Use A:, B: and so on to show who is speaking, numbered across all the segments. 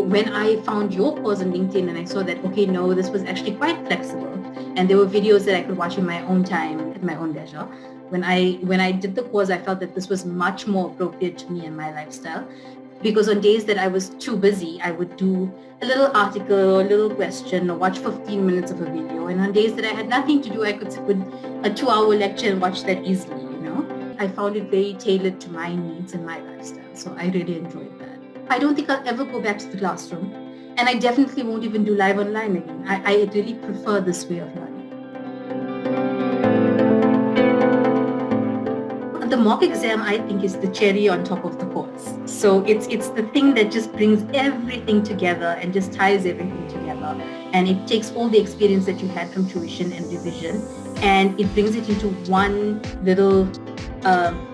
A: when I found your course on LinkedIn and I saw that, okay, no, this was actually quite flexible, and there were videos that I could watch in my own time, at my own leisure. When I did the course, I felt that this was much more appropriate to me and my lifestyle, because on days that I was too busy, I would do a little article or a little question or watch 15 minutes of a video. And on days that I had nothing to do, I could sit with a 2-hour lecture and watch that easily, I found it very tailored to my needs and my lifestyle. So I really enjoyed that. I don't think I'll ever go back to the classroom. And I definitely won't even do live online again. I really prefer this way of learning. The mock exam, I think, is the cherry on top of the course. So it's the thing that just brings everything together and just ties everything together. And it takes all the experience that you had from tuition and revision, and it brings it into one little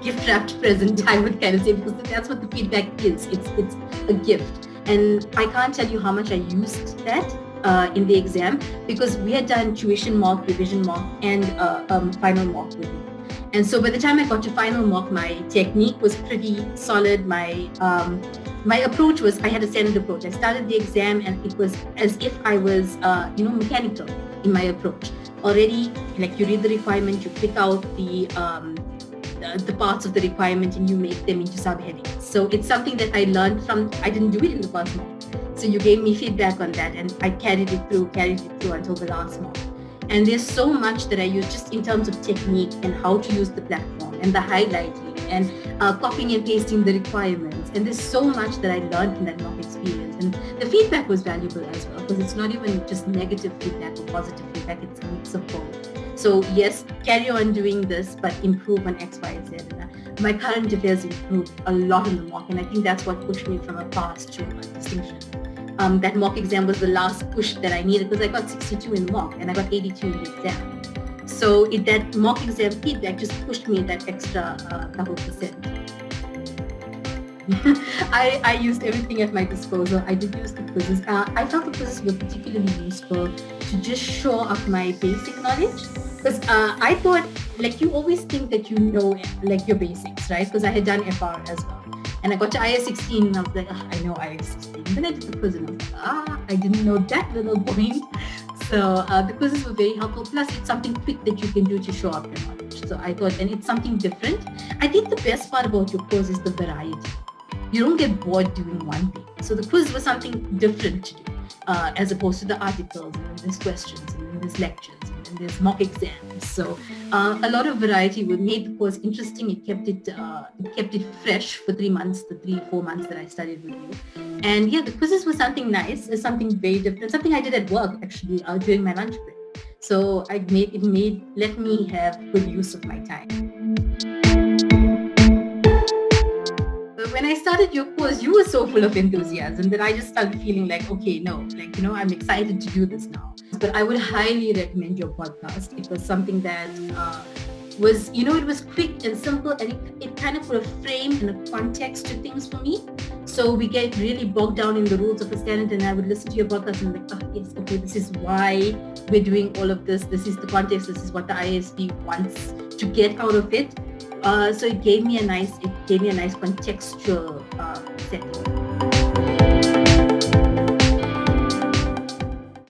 A: gift-wrapped present, I would kind of say, because that's what the feedback is. It's a gift. And I can't tell you how much I used that in the exam, because we had done tuition mock, revision mock, and final mock with me. And so by the time I got to final mock, my technique was pretty solid. My approach was, I had a standard approach. I started the exam and it was as if I was, mechanical in my approach. Already, like, you read the requirement, you pick out the parts of the requirement and you make them into subheadings. So it's something that I learned from, I didn't do it in the first mock. So you gave me feedback on that and I carried it through until the last mock. And there's so much that I use just in terms of technique and how to use the platform and the highlighting and copying and pasting the requirements. And there's so much that I learned from that mock experience. And the feedback was valuable as well, because it's not even just negative feedback or positive feedback, it's a mix of both. So yes, carry on doing this, but improve on X, Y, Z. And my current affairs improved a lot in the mock, and I think that's what pushed me from a pass to a distinction. That mock exam was the last push that I needed, because I got 62 in the mock and I got 82 in the exam. So that mock exam feedback just pushed me that extra couple percent. I used everything at my disposal. I did use the quizzes. I felt the quizzes were particularly useful to just show up my basic knowledge, because I thought, like, you always think that you know, like, your basics, right? Because I had done FR as well. And I got to IS 16 and I was like, I know IS 16. Then I did the quiz and I was like, I didn't know that little point. So the quizzes were very helpful. Plus, it's something quick that you can do to show up your knowledge. So I thought, and it's something different. I think the best part about your quiz is the variety. You don't get bored doing one thing. So the quiz was something different to do, as opposed to the articles, and then there's questions, and then there's lectures, and then there's mock exams. So a lot of variety made the course interesting. It kept it fresh for 3 months, the 3-4 months that I studied with you. And yeah, the quizzes were something nice. It's something very different, something I did at work actually during my lunch break. So let me have good use of my time. When I started your course, you were so full of enthusiasm that I just started feeling like, okay, no, like, I'm excited to do this now. But I would highly recommend your podcast. It was something that was, it was quick and simple, and it kind of put a frame and a context to things for me. So we get really bogged down in the rules of a standard, and I would listen to your podcast and be like, yes, okay, this is why we're doing all of this. This is the context. This is what the ISB wants to get out of it. So it gave me a nice contextual setting.